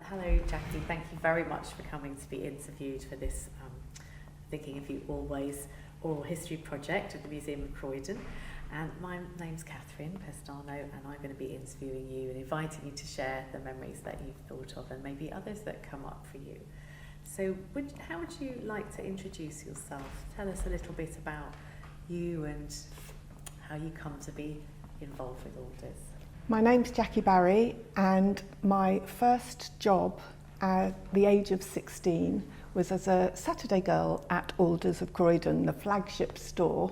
Hello Jackie, thank you very much for coming to be interviewed for this Thinking of You Always oral history project at the Museum of Croydon. And my name's Catherine PRESTANO, and I'm going to be interviewing you and inviting you to share the memories that you've thought of and maybe others that come up for you. So how would you like to introduce yourself? Tell us a little bit about you and how you come to be involved with ALLDERS. My name's Barrie, and my first job at the age of 16 was as a Saturday girl at ALLDERS of Croydon, the flagship store,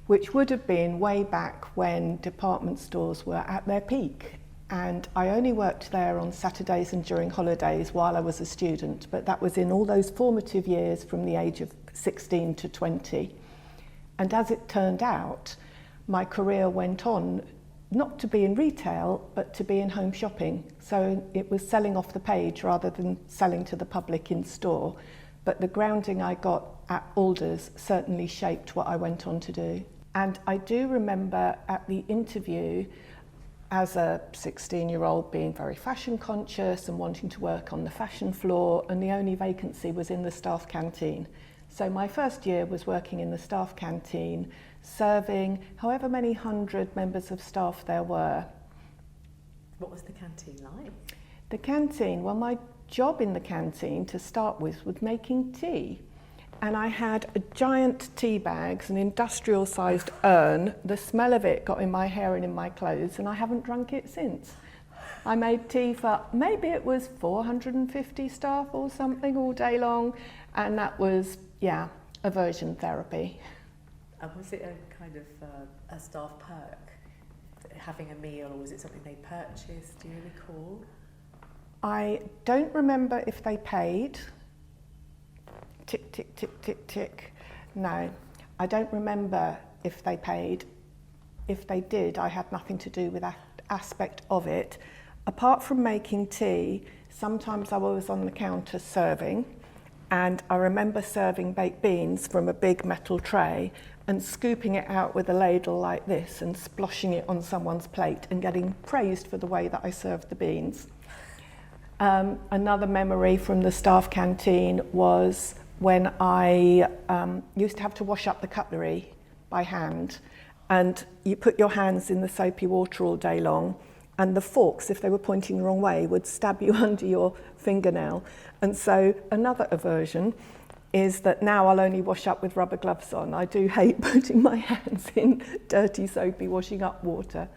which would have been way back when department stores were at their peak. And I only worked there on Saturdays and during holidays while I was a student, but that was in all those formative years from the age of 16 to 20. And as it turned out, my career went on not to be in retail, but to be in home shopping. So it was selling off the page rather than selling to the public in store. But the grounding I got at ALLDERS certainly shaped what I went on to do. And I do remember at the interview, as a 16-year-old, being very fashion conscious and wanting to work on the fashion floor, and the only vacancy was in the staff canteen. So my first year was working in the staff canteen, serving however many hundred members of staff there were. What was the canteen like? The canteen, well, my job in the canteen to start with was making tea. And I had a giant tea bags, an industrial sized urn. The smell of it got in my hair and in my clothes, and I haven't drunk it since. I made tea for maybe it was 450 staff or something all day long, and that was, yeah, aversion therapy. Was it a kind of a staff perk, having a meal, or was it something they purchased? Do you recall? I don't remember if they paid. Tick, tick, tick, tick, tick. No, I don't remember if they paid. If they did, I had nothing to do with that aspect of it. Apart from making tea, sometimes I was on the counter serving, and I remember serving baked beans from a big metal tray and scooping it out with a ladle like this and sploshing it on someone's plate and getting praised for the way that I served the beans. Another memory from the staff canteen was when I used to have to wash up the cutlery by hand, and you put your hands in the soapy water all day long, and the forks, if they were pointing the wrong way, would stab you under your fingernail. And so another aversion is that now I'll only wash up with rubber gloves on. I do hate putting my hands in dirty, soapy washing up water.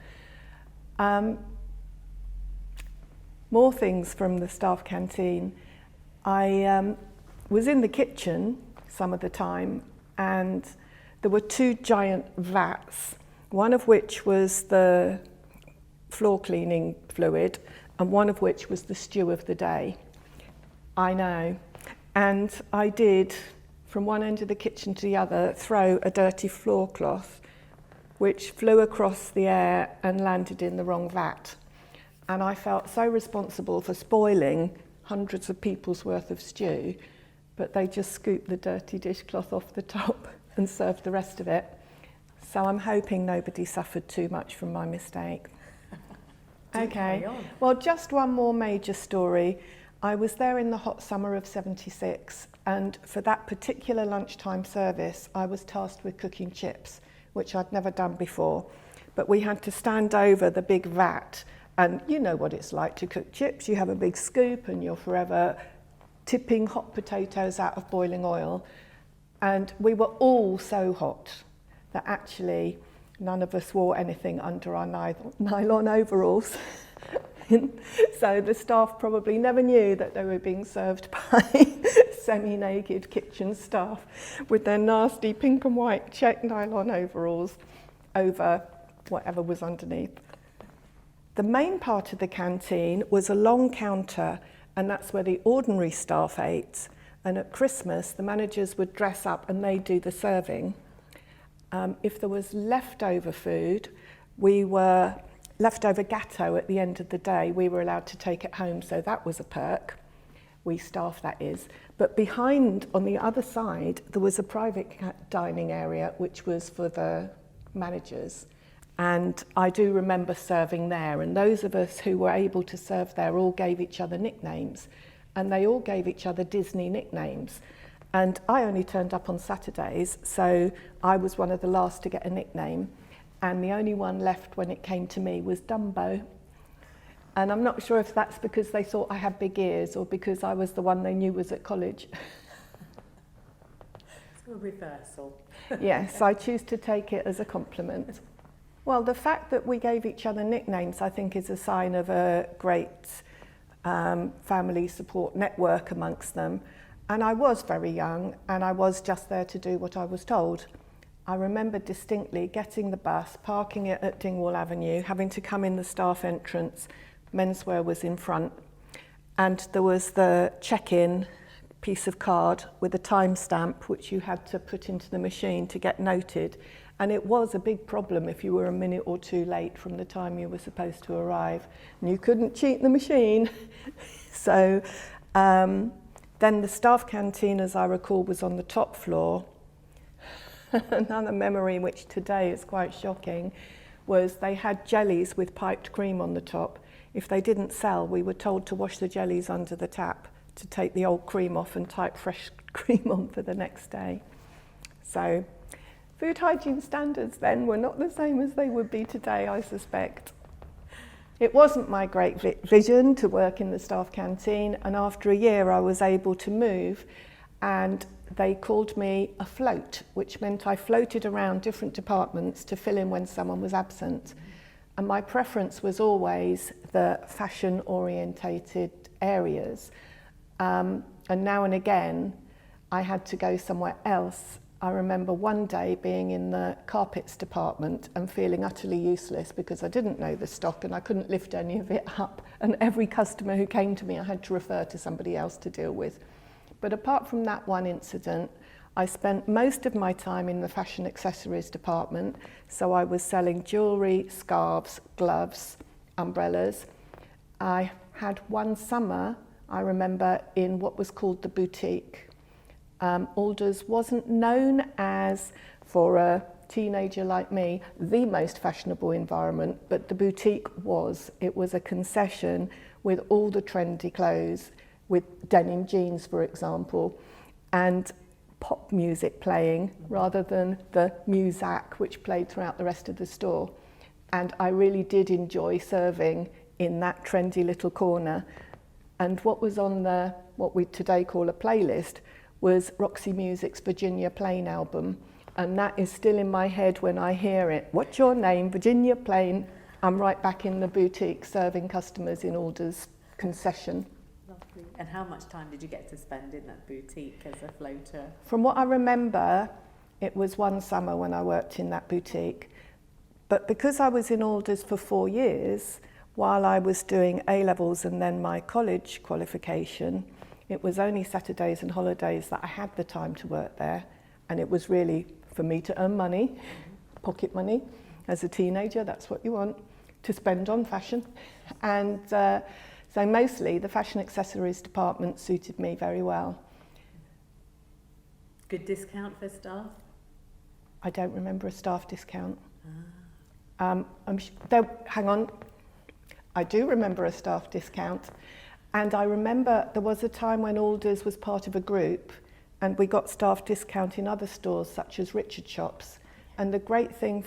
More things from the staff canteen. I was in the kitchen some of the time, and there were two giant vats, one of which was the floor cleaning fluid, and one of which was the stew of the day. I know. And I did, from one end of the kitchen to the other, throw a dirty floor cloth, which flew across the air and landed in the wrong vat. And I felt so responsible for spoiling hundreds of people's worth of stew, but they just scooped the dirty dishcloth off the top and served the rest of it. So I'm hoping nobody suffered too much from my mistake. Okay, well, just one more major story. I was there in the hot summer of '76, and for that particular lunchtime service, I was tasked with cooking chips, which I'd never done before. But we had to stand over the big vat, and you know what it's like to cook chips. You have a big scoop, and you're forever tipping hot potatoes out of boiling oil. And we were all so hot that actually none of us wore anything under our nylon overalls. So the staff probably never knew that they were being served by semi-naked kitchen staff with their nasty pink and white check nylon overalls over whatever was underneath. The main part of the canteen was a long counter, and that's where the ordinary staff ate. And at Christmas, the managers would dress up and they'd do the serving. If there was leftover food, leftover gâteau at the end of the day, we were allowed to take it home, so that was a perk. We staff, that is. But behind, on the other side, there was a private dining area, which was for the managers. And I do remember serving there, and those of us who were able to serve there all gave each other nicknames, and they all gave each other Disney nicknames. And I only turned up on Saturdays, so I was one of the last to get a nickname, and the only one left when it came to me was Dumbo. And I'm not sure if that's because they thought I had big ears or because I was the one they knew was at college. It's a reversal. Yes, I choose to take it as a compliment. Well, the fact that we gave each other nicknames, I think, is a sign of a great family support network amongst them. And I was very young, and I was just there to do what I was told. I remember distinctly getting the bus, parking it at Dingwall Avenue, having to come in the staff entrance. Menswear was in front, and there was the check-in piece of card with a timestamp which you had to put into the machine to get noted. And it was a big problem if you were a minute or two late from the time you were supposed to arrive. And you couldn't cheat the machine. So then the staff canteen, as I recall, was on the top floor. Another memory, which today is quite shocking, was they had jellies with piped cream on the top. If they didn't sell, we were told to wash the jellies under the tap to take the old cream off and type fresh cream on for the next day. So food hygiene standards then were not the same as they would be today, I suspect. It wasn't my great vision to work in the staff canteen, and after a year I was able to move, and they called me a float, which meant I floated around different departments to fill in when someone was absent. And my preference was always the fashion-orientated areas. And now and again, I had to go somewhere else. I remember one day being in the carpets department and feeling utterly useless because I didn't know the stock and I couldn't lift any of it up. And every customer who came to me, I had to refer to somebody else to deal with. But apart from that one incident, I spent most of my time in the fashion accessories department. So I was selling jewellery, scarves, gloves, umbrellas. I had one summer, I remember, in what was called the boutique. ALLDERS wasn't known as, for a teenager like me, the most fashionable environment, but the boutique was. It was a concession with all the trendy clothes, with denim jeans, for example, and pop music playing rather than the muzak which played throughout the rest of the store. And I really did enjoy serving in that trendy little corner. And what was on the, what we today call a playlist, was Roxy Music's Virginia Plain album. And that is still in my head when I hear it. What's your name? Virginia Plain. I'm right back in the boutique serving customers in ALLDERS concession. Lovely. And how much time did you get to spend in that boutique as a floater? From what I remember, it was one summer when I worked in that boutique. But because I was in ALLDERS for 4 years, while I was doing A-levels and then my college qualification, it was only Saturdays and holidays that I had the time to work there. And it was really for me to earn money, pocket money. As a teenager, that's what you want, to spend on fashion. And so mostly the fashion accessories department suited me very well. Good discount for staff? I don't remember a staff discount. Ah. Hang on. I do remember a staff discount. And I remember there was a time when ALLDERS was part of a group and we got staff discount in other stores such as Richard Shops. And the great thing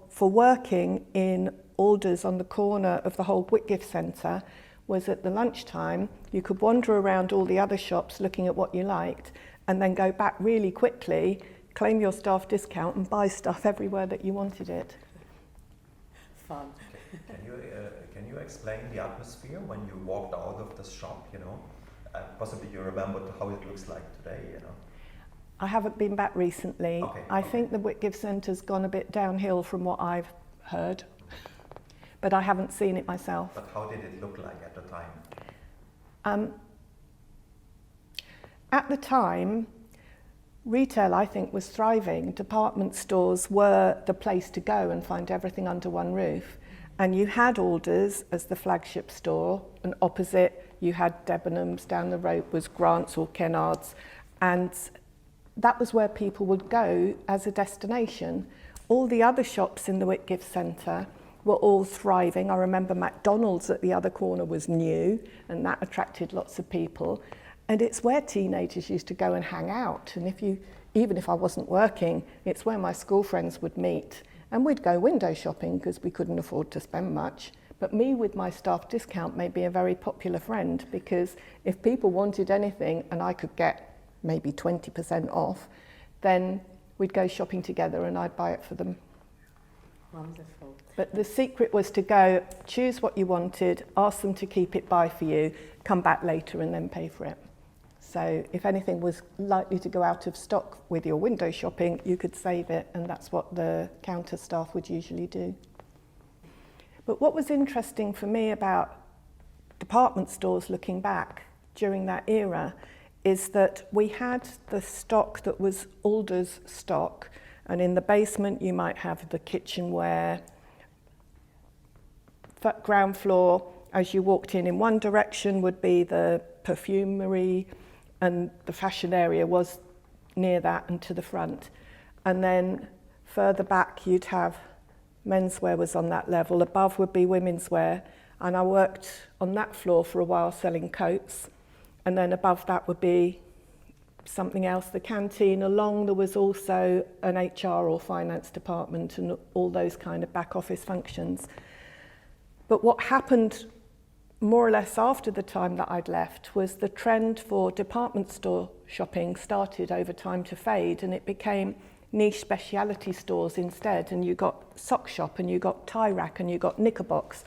for working in ALLDERS on the corner of the whole Whitgift Centre was at the lunchtime, you could wander around all the other shops looking at what you liked and then go back really quickly, claim your staff discount and buy stuff everywhere that you wanted it. Fun. Can you explain the atmosphere when you walked out of the shop, you know? Possibly you remember how it looks like today, you know? I haven't been back recently. Okay, I think the Whitgift Centre's gone a bit downhill from what I've heard, but I haven't seen it myself. But how did it look like at the time? At the time, retail, I think, was thriving. Department stores were the place to go and find everything under one roof. And you had ALLDERS as the flagship store, and opposite you had Debenhams, down the road was Grant's or Kennard's, and that was where people would go as a destination. all the other shops in the Whitgift Centre were all thriving. I remember McDonald's at the other corner was new, and that attracted lots of people. And it's where teenagers used to go and hang out. And even if I wasn't working, it's where my school friends would meet. And we'd go window shopping because we couldn't afford to spend much. But me with my staff discount may be a very popular friend, because if people wanted anything and I could get maybe 20% off, then we'd go shopping together and I'd buy it for them. Wonderful. But the secret was to go, choose what you wanted, ask them to keep it by for you, come back later and then pay for it. So if anything was likely to go out of stock with your window shopping, you could save it, and that's what the counter staff would usually do. But what was interesting for me about department stores looking back during that era is that we had the stock that was ALLDERS stock, and in the basement you might have the kitchenware, ground floor, as you walked in one direction would be the perfumery, and the fashion area was near that and to the front. And then further back you'd have menswear was on that level, above would be women's wear, and I worked on that floor for a while selling coats, and then above that would be something else, the canteen. Along there was also an HR or finance department and all those kind of back office functions. But what happened more or less after the time that I'd left was the trend for department store shopping started over time to fade, and it became niche speciality stores instead, and you got sock shop and you got tie rack and you got knicker box,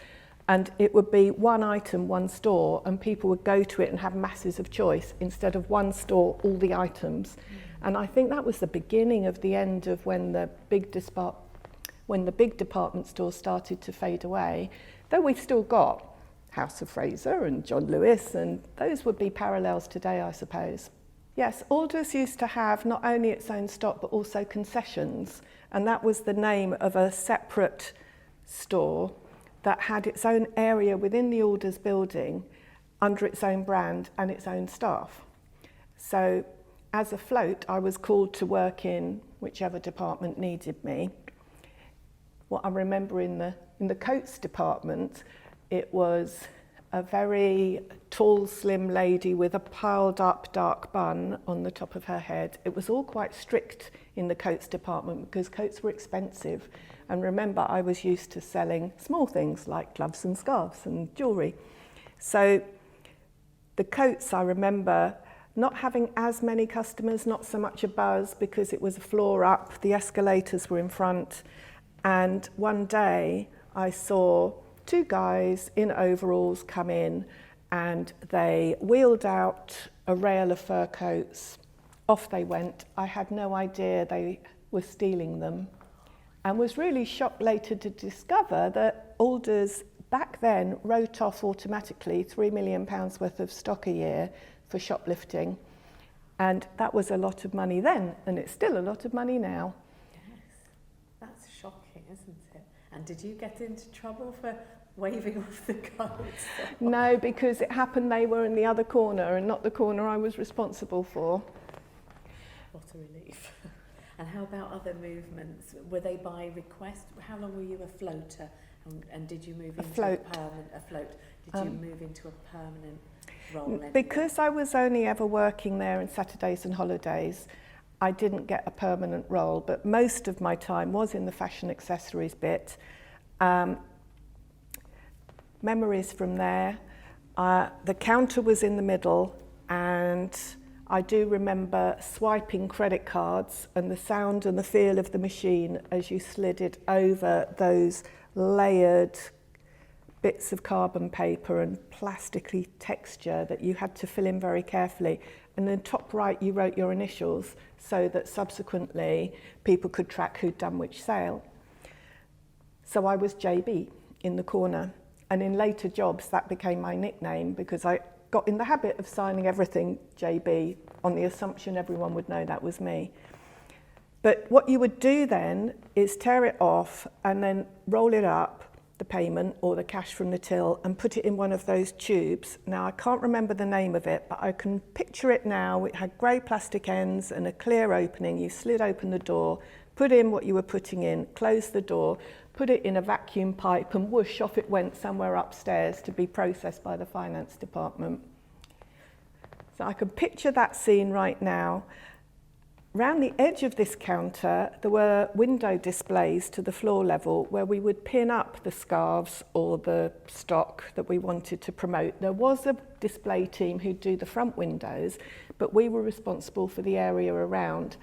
and it would be one item, one store, and people would go to it and have masses of choice instead of one store, all the items. And I think that was the beginning of the end of when the big department stores started to fade away, though we've still got House of Fraser and John Lewis, and those would be parallels today, I suppose. Yes, ALLDERS used to have not only its own stock but also concessions, and that was the name of a separate store that had its own area within the ALLDERS building under its own brand and its own staff. So as a float, I was called to work in whichever department needed me. What I remember in the coats department, it was a very tall, slim lady with a piled up dark bun on the top of her head. It was all quite strict in the coats department because coats were expensive. And remember, I was used to selling small things like gloves and scarves and jewellery. So the coats, I remember not having as many customers, not so much a buzz because it was a floor up, the escalators were in front. And one day I saw two guys in overalls come in, and they wheeled out a rail of fur coats. Off they went. I had no idea they were stealing them, and was really shocked later to discover that ALLDERS back then wrote off automatically £3 million worth of stock a year for shoplifting. And that was a lot of money then, and it's still a lot of money now. Yes, that's shocking, isn't it? And did you get into trouble for waving off the coats? No, because it happened they were in the other corner and not the corner I was responsible for. What a relief. And how about other movements? Were they by request? How long were you a floater? And did you move into a float? Did you move into a permanent role? Because I was only ever working there on Saturdays and holidays, I didn't get a permanent role, but most of my time was in the fashion accessories bit. Memories from there. The counter was in the middle, and I do remember swiping credit cards and the sound and the feel of the machine as you slid it over those layered bits of carbon paper and plastically texture that you had to fill in very carefully. And then top right, you wrote your initials so that subsequently people could track who'd done which sale. So I was JB in the corner. And in later jobs, that became my nickname because I got in the habit of signing everything JB on the assumption everyone would know that was me. But what you would do then is tear it off and then roll it up the payment or the cash from the till and put it in one of those tubes. Now, I can't remember the name of it, but I can picture it now. It had grey plastic ends and a clear opening. You slid open the door, put in what you were putting in, closed the door, put it in a vacuum pipe, and whoosh, off it went somewhere upstairs to be processed by the finance department. So I can picture that scene right now. Round the edge of this counter, there were window displays to the floor level where we would pin up the scarves or the stock that we wanted to promote. There was a display team who'd do the front windows, but we were responsible for the area around.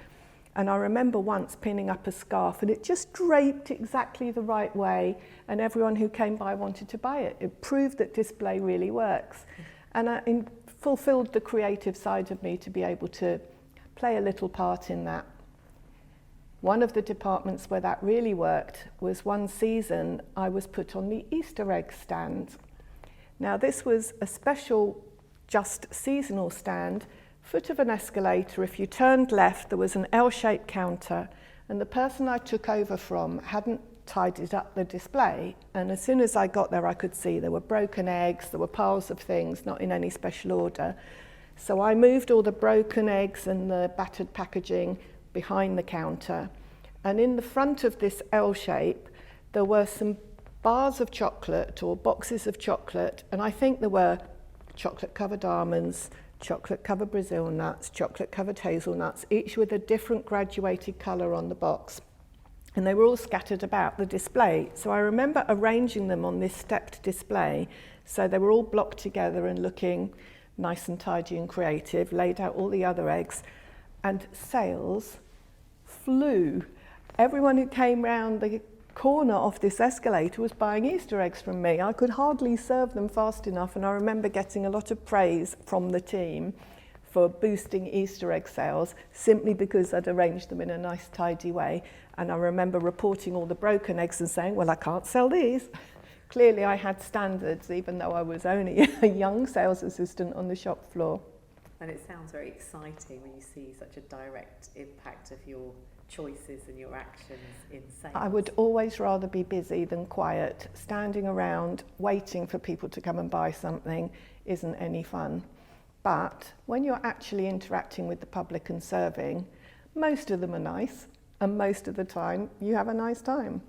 And I remember once pinning up a scarf and it just draped exactly the right way, and everyone who came by wanted to buy it. It proved that display really works. And it fulfilled the creative side of me to be able to play a little part in that. One of the departments where that really worked was one season I was put on the Easter egg stand. Now this was a special, just seasonal stand, foot of an escalator. If you turned left, there was an L-shaped counter, and the person I took over from hadn't tidied up the display, and as soon as I got there I could see there were broken eggs, there were piles of things, not in any special order. So I moved all the broken eggs and the battered packaging behind the counter. And in the front of this L shape, there were some bars of chocolate or boxes of chocolate. And I think there were chocolate covered almonds, chocolate covered Brazil nuts, chocolate covered hazelnuts, each with a different graduated colour on the box. And they were all scattered about the display. So I remember arranging them on this stepped display. So they were all blocked together and looking nice and tidy and creative, laid out all the other eggs, and sales flew. Everyone who came round the corner of this escalator was buying Easter eggs from me. I could hardly serve them fast enough, and I remember getting a lot of praise from the team for boosting Easter egg sales simply because I'd arranged them in a nice tidy way. And I remember reporting all the broken eggs and saying, well, I can't sell these. Clearly I had standards, even though I was only a young sales assistant on the shop floor. And it sounds very exciting when you see such a direct impact of your choices and your actions in sales. I would always rather be busy than quiet. Standing around waiting for people to come and buy something isn't any fun. But when you're actually interacting with the public and serving, most of them are nice, and most of the time you have a nice time.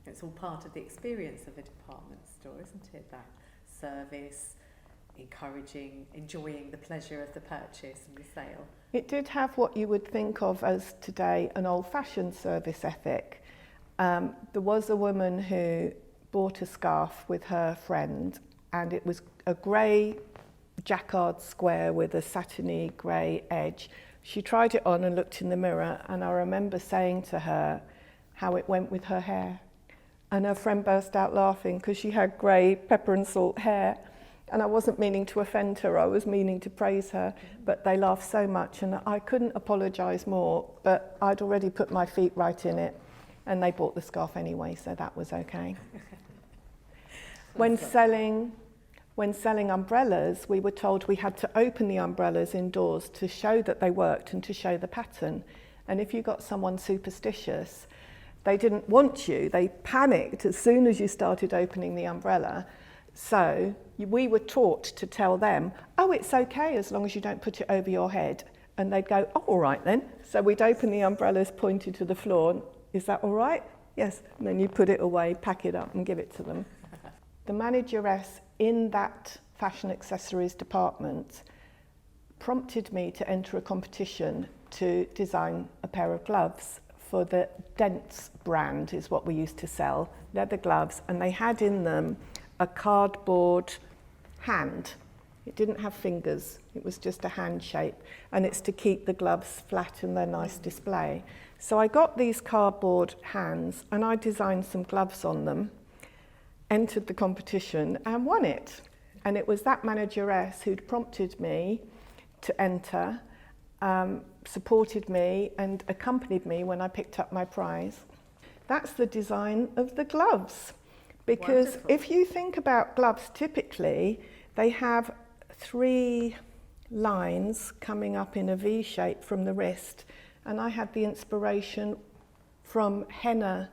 It's all part of the experience of a department store, isn't it? That service, encouraging, enjoying the pleasure of the purchase and the sale. It did have what you would think of as today an old-fashioned service ethic. There was a woman who bought a scarf with her friend, and it was a grey jacquard square with a satiny grey edge. She tried it on and looked in the mirror, and I remember saying to her how it went with her hair. And her friend burst out laughing because she had grey pepper and salt hair. And I wasn't meaning to offend her, I was meaning to praise her. But they laughed so much, and I couldn't apologise more, but I'd already put my feet right in it, and they bought the scarf anyway, so that was okay. When selling umbrellas, we were told we had to open the umbrellas indoors to show that they worked and to show the pattern. And if you got someone superstitious, they didn't want you. They panicked as soon as you started opening the umbrella. So we were taught to tell them, oh, it's okay as long as you don't put it over your head. And they'd go, oh, all right then. So we'd open the umbrellas pointed to the floor. Is that all right? Yes. And then you put it away, pack it up and give it to them. The manageress in that fashion accessories department prompted me to enter a competition to design a pair of gloves for the Dents brand, is what we used to sell, leather gloves, and they had in them a cardboard hand. It didn't have fingers, it was just a hand shape, and it's to keep the gloves flat in their nice display. So I got these cardboard hands and I designed some gloves on them, entered the competition and won it. And it was that manageress who'd prompted me to enter, supported me and accompanied me when I picked up my prize. That's the design of the gloves. Because Wonderful. If you think about gloves, typically they have 3 lines coming up in a V shape from the wrist, and I had the inspiration from henna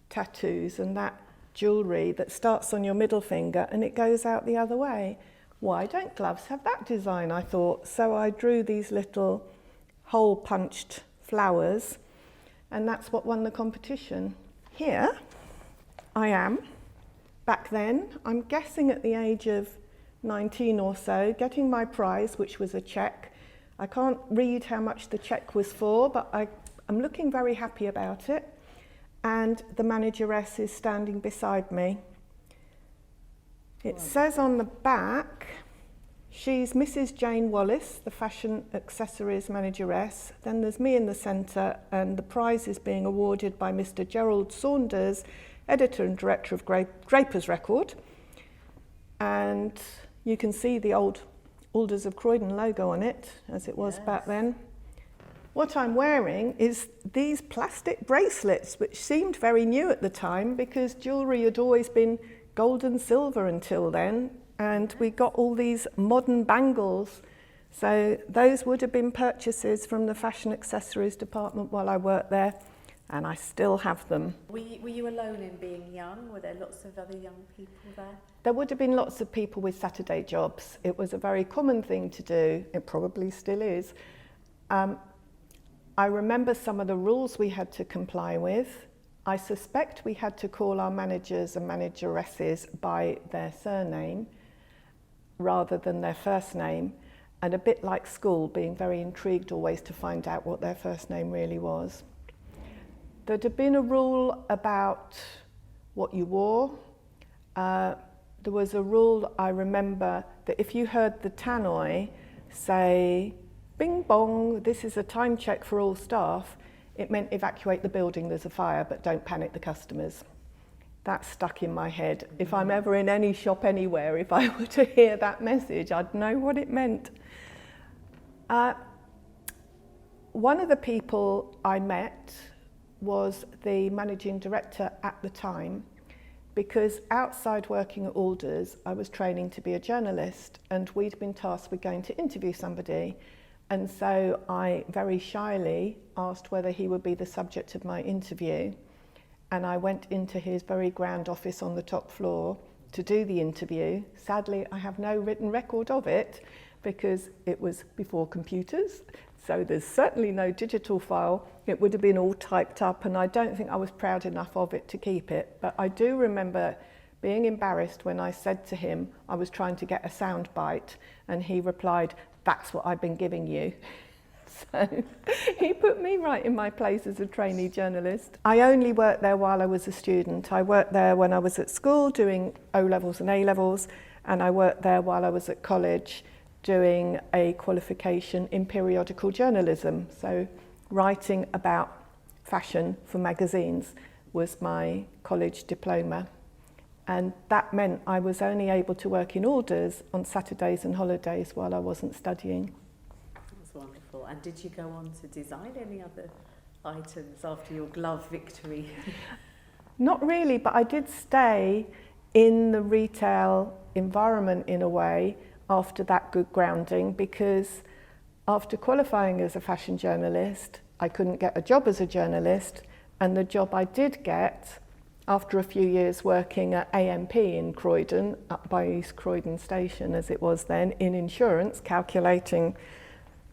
tattoos, and that jewellery that starts on your middle finger and it goes out the other way. Why don't gloves have that design, I thought. So I drew these little hole-punched flowers, and that's what won the competition. Here I am, back then, I'm guessing at the age of 19 or so, getting my prize, which was a cheque. I can't read how much the cheque was for, but I'm looking very happy about it. And the manageress is standing beside me. It says on the back, she's Mrs. Jane Wallace, the fashion accessories manageress. Then there's me in the centre, and the prize is being awarded by Mr. Gerald Saunders, editor and director of Draper's Record. And you can see the old ALLDERS of Croydon logo on it, as it was back then. What I'm wearing is these plastic bracelets, which seemed very new at the time because jewellery had always been gold and silver until then, and we got all these modern bangles. So those would have been purchases from the fashion accessories department while I worked there, and I still have them. Were you alone in being young? Were there lots of other young people there? There would have been lots of people with Saturday jobs. It was a very common thing to do. It probably still is. I remember some of the rules we had to comply with. I suspect we had to call our managers and manageresses by their surname rather than their first name, and a bit like school, being very intrigued always to find out what their first name really was. There'd have been a rule about what you wore. There was a rule, I remember, that if you heard the tannoy say, "Bing bong, this is a time check for all staff," it meant evacuate the building, there's a fire, but don't panic the customers. That stuck in my head. If I'm ever in any shop anywhere, if I were to hear that message, I'd know what it meant. One of the people I met was the managing director at the time, because outside working at ALLDERS, I was training to be a journalist, and we'd been tasked with going to interview somebody. And so I very shyly asked whether he would be the subject of my interview. And I went into his very grand office on the top floor to do the interview. Sadly, I have no written record of it because it was before computers. So there's certainly no digital file. It would have been all typed up, and I don't think I was proud enough of it to keep it. But I do remember being embarrassed when I said to him I was trying to get a sound bite, and he replied, "That's what I've been giving you." So he put me right in my place as a trainee journalist. I only worked there while I was a student. I worked there when I was at school doing O-levels and A-levels, and I worked there while I was at college doing a qualification in periodical journalism. So writing about fashion for magazines was my college diploma. And that meant I was only able to work in ALLDERS on Saturdays and holidays while I wasn't studying. That's wonderful. And did you go on to design any other items after your glove victory? Not really, but I did stay in the retail environment in a way after that good grounding, because after qualifying as a fashion journalist, I couldn't get a job as a journalist, and the job I did get after a few years working at AMP in Croydon, up by East Croydon Station as it was then, in insurance, calculating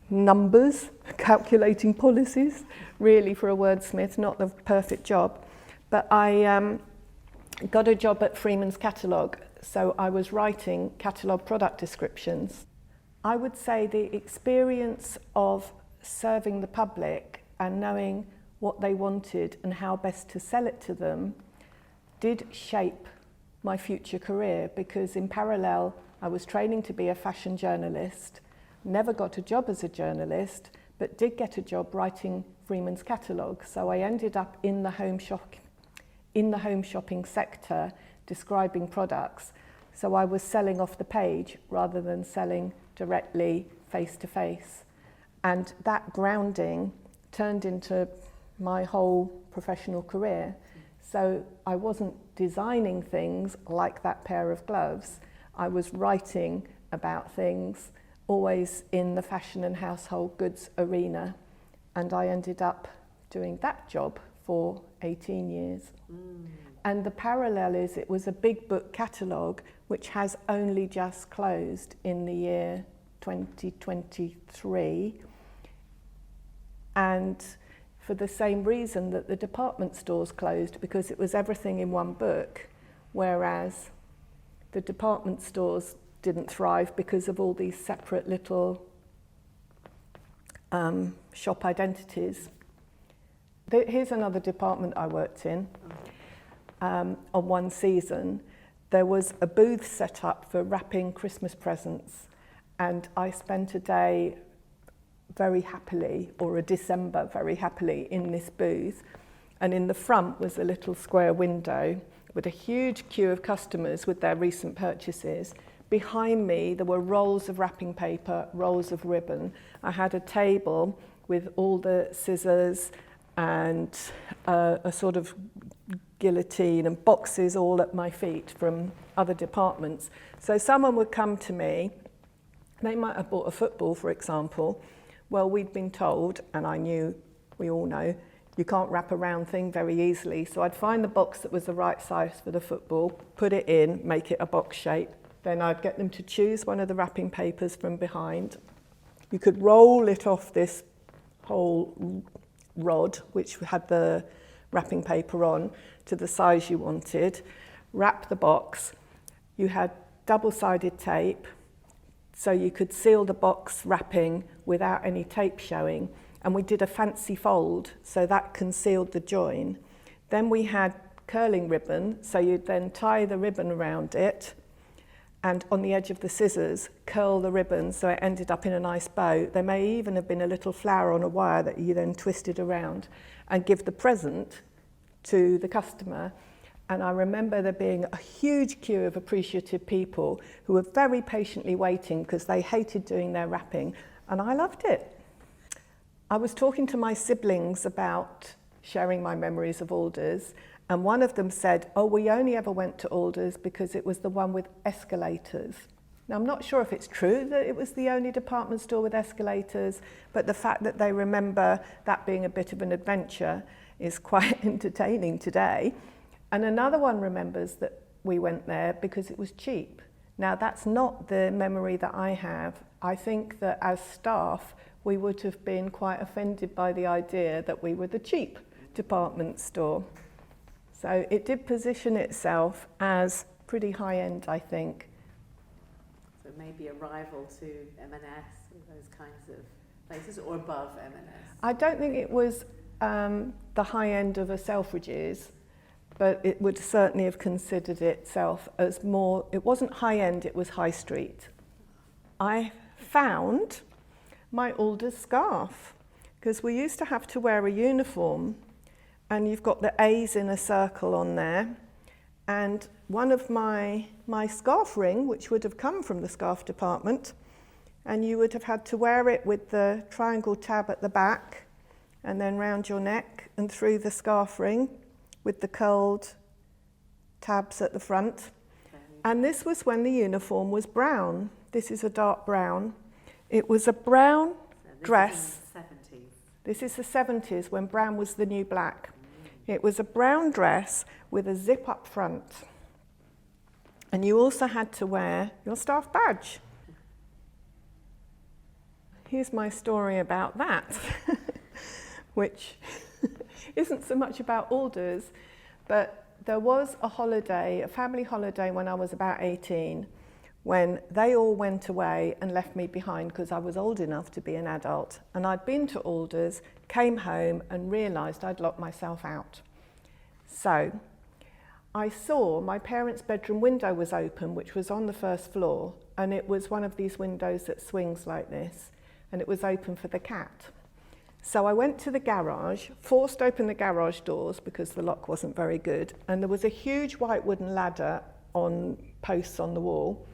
numbers, calculating policies, really for a wordsmith, not the perfect job. But I got a job at Freeman's Catalogue, so I was writing catalogue product descriptions. I would say the experience of serving the public and knowing what they wanted and how best to sell it to them did shape my future career, because in parallel I was training to be a fashion journalist, never got a job as a journalist, but did get a job writing Freeman's Catalogue. So I ended up in the home shopping sector describing products. So I was selling off the page rather than selling directly face to face. And that grounding turned into my whole professional career. So I wasn't designing things like that pair of gloves. I was writing about things always in the fashion and household goods arena. And I ended up doing that job for 18 years. And the parallel is it was a big book catalogue which has only just closed in the year 2023, and for the same reason that the department stores closed, because it was everything in one book, whereas the department stores didn't thrive because of all these separate little shop identities. Here's another department I worked in. On one season, there was a booth set up for wrapping Christmas presents, and I spent a day very happily, or a December very happily, in this booth, and in the front was a little square window with a huge queue of customers with their recent purchases. Behind me there were rolls of wrapping paper, rolls of ribbon. I had a table with all the scissors and a sort of guillotine and boxes all at my feet from other departments. So someone would come to me, they might have bought a football, for example. Well, we'd been told, and I knew, we all know, you can't wrap a round thing very easily. So I'd find the box that was the right size for the football, put it in, make it a box shape. Then I'd get them to choose one of the wrapping papers from behind. You could roll it off this whole rod, which had the wrapping paper on, to the size you wanted, wrap the box. You had double-sided tape, so you could seal the box wrapping without any tape showing, and we did a fancy fold, so that concealed the join. Then we had curling ribbon, so you'd then tie the ribbon around it, and on the edge of the scissors, curl the ribbon so it ended up in a nice bow. There may even have been a little flower on a wire that you then twisted around and give the present to the customer. And I remember there being a huge queue of appreciative people who were very patiently waiting because they hated doing their wrapping, and I loved it. I was talking to my siblings about sharing my memories of Alders, and one of them said, oh, we only ever went to Alders because it was the one with escalators. Now, I'm not sure if it's true that it was the only department store with escalators, but the fact that they remember that being a bit of an adventure is quite entertaining today. And another one remembers that we went there because it was cheap. Now, that's not the memory that I have. I think that as staff, we would have been quite offended by the idea that we were the cheap department store. So it did position itself as pretty high-end, I think. So maybe a rival to M&S and those kinds of places, or above M&S? I don't think it was the high end of a Selfridges, but it would certainly have considered itself as more, it wasn't high end, it was high street. I found my Alders scarf, because we used to have to wear a uniform, and you've got the A's in a circle on there, and one of my scarf ring, which would have come from the scarf department, and you would have had to wear it with the triangle tab at the back, and then round your neck and through the scarf ring with the curled tabs at the front. And this was when the uniform was brown. This is a dark brown. It was a brown dress. This is the 70s, when brown was the new black. It was a brown dress with a zip up front. And you also had to wear your staff badge. Here's my story about that, which isn't so much about Alders, but there was a holiday, a family holiday when I was about 18, when they all went away and left me behind because I was old enough to be an adult. And I'd been to Alders, came home and realised I'd locked myself out. So I saw my parents' bedroom window was open, which was on the first floor, and it was one of these windows that swings like this, and it was open for the cat. So I went to the garage, forced open the garage doors because the lock wasn't very good, and there was a huge white wooden ladder on posts on the wall.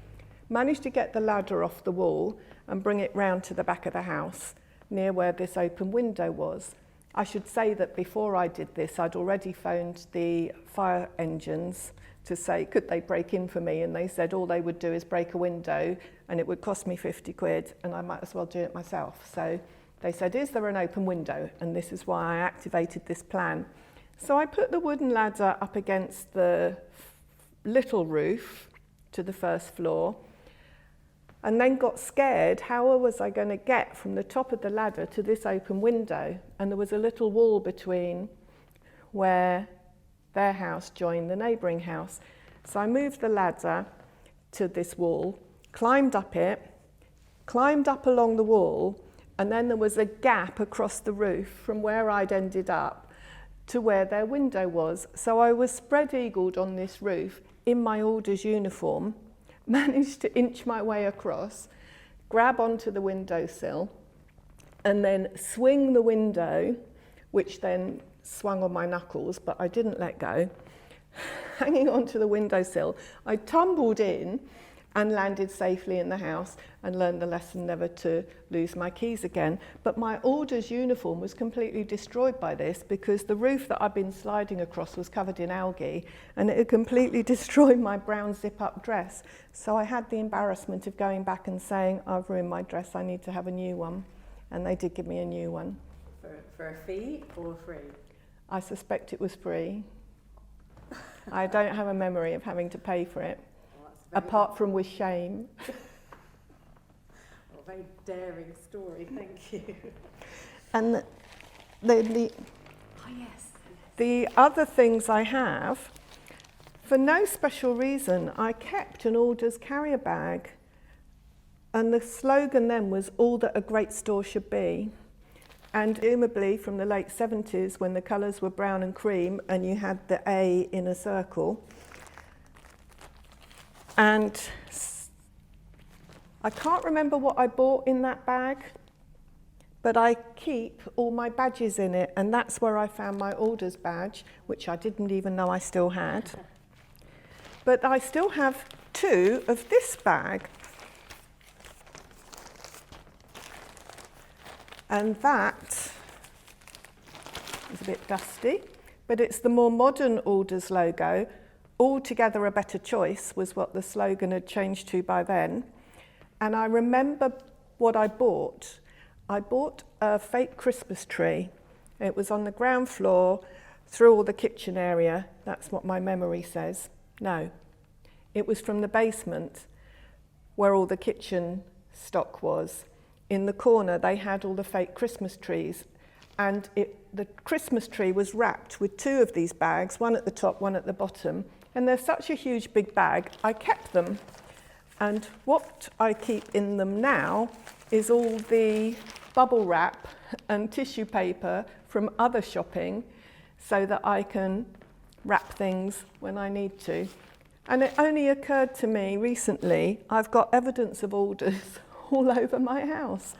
Managed to get the ladder off the wall and bring it round to the back of the house, near where this open window was. I should say that before I did this, I'd already phoned the fire engines to say, could they break in for me? And they said all they would do is break a window and it would cost me 50 quid and I might as well do it myself. So they said, is there an open window? And this is why I activated this plan. So I put the wooden ladder up against the little roof to the first floor, and then got scared. How was I going to get from the top of the ladder to this open window? And there was a little wall between where their house joined the neighbouring house. So I moved the ladder to this wall, climbed up it, climbed up along the wall, and then there was a gap across the roof from where I'd ended up to where their window was. So I was spread-eagled on this roof in my Alders uniform, managed to inch my way across, grab onto the windowsill, and then swing the window, which then swung on my knuckles, but I didn't let go. Hanging onto the windowsill, I tumbled in and landed safely in the house and learned the lesson never to lose my keys again. But my Alders uniform was completely destroyed by this because the roof that I'd been sliding across was covered in algae and it had completely destroyed my brown zip-up dress. So I had the embarrassment of going back and saying, I've ruined my dress, I need to have a new one. And they did give me a new one. For a fee or free? I suspect it was free. I don't have a memory of having to pay for it. Apart from with shame. Well, very daring story, thank you. And Yes. the other things I have, for no special reason, I kept an Alders carrier bag, and the slogan then was all that a great store should be. And presumably from the late 70s, when the colours were brown and cream and you had the A in a circle. And I can't remember what I bought in that bag, but I keep all my badges in it, and that's where I found my Alders badge, which I didn't even know I still had. But I still have 2 of this bag. And that is a bit dusty, but it's the more modern Alders logo. Altogether a better choice was what the slogan had changed to by then. And I remember what I bought. I bought a fake Christmas tree. It was on the ground floor through all the kitchen area. That's what my memory says. No, it was from the basement where all the kitchen stock was. In the corner, they had all the fake Christmas trees. And the Christmas tree was wrapped with 2 of these bags, one at the top, one at the bottom. And they're such a huge big bag, I kept them. And what I keep in them now is all the bubble wrap and tissue paper from other shopping so that I can wrap things when I need to. And it only occurred to me recently, I've got evidence of Alders all over my house.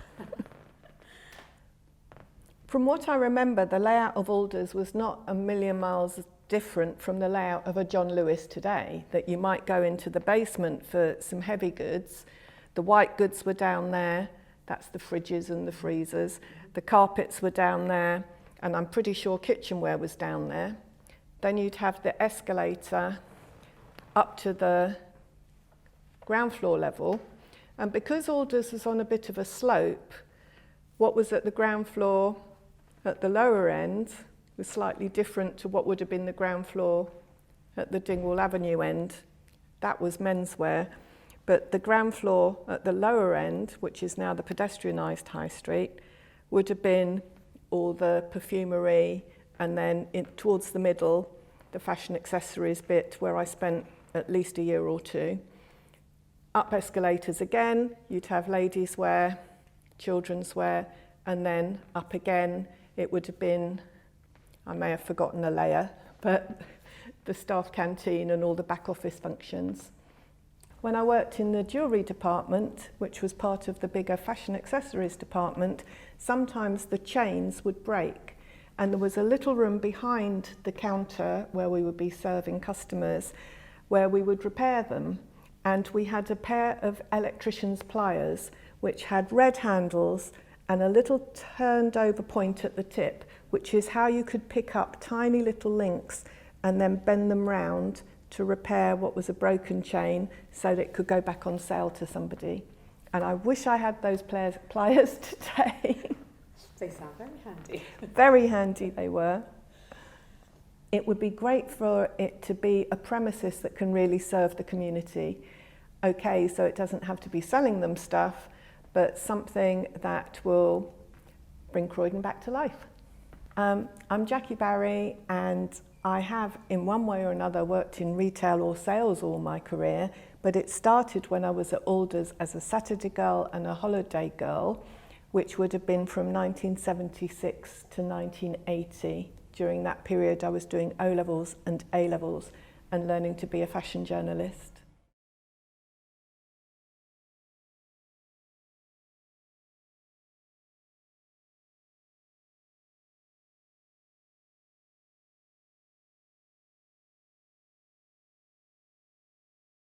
From what I remember, the layout of Alders was not a million miles different from the layout of a John Lewis today, that you might go into the basement for some heavy goods. The white goods were down there, that's the fridges and the freezers. The carpets were down there, and I'm pretty sure kitchenware was down there. Then you'd have the escalator up to the ground floor level. And because Alders was on a bit of a slope, what was at the ground floor at the lower end was slightly different to what would have been the ground floor at the Dingwall Avenue end. That was menswear. But the ground floor at the lower end, which is now the pedestrianised high street, would have been all the perfumery, and then towards the middle, the fashion accessories bit where I spent at least a year or 2. Up escalators again, you'd have ladies' wear, children's wear, and then up again, it would have been, I may have forgotten a layer, but the staff canteen and all the back office functions. When I worked in the jewellery department, which was part of the bigger fashion accessories department, sometimes the chains would break, and there was a little room behind the counter where we would be serving customers, where we would repair them. And we had a pair of electrician's pliers, which had red handles and a little turned over point at the tip, which is how you could pick up tiny little links and then bend them round to repair what was a broken chain so that it could go back on sale to somebody. And I wish I had those pliers today. They sound very handy. Very handy they were. it would be great for it to be a premises that can really serve the community. Okay, so it doesn't have to be selling them stuff, but something that will bring Croydon back to life. I'm Jackie Barrie, and I have, in one way or another, worked in retail or sales all my career, but it started when I was at ALLDERS as a Saturday girl and a holiday girl, which would have been from 1976 to 1980. During that period, I was doing O-levels and A-levels and learning to be a fashion journalist.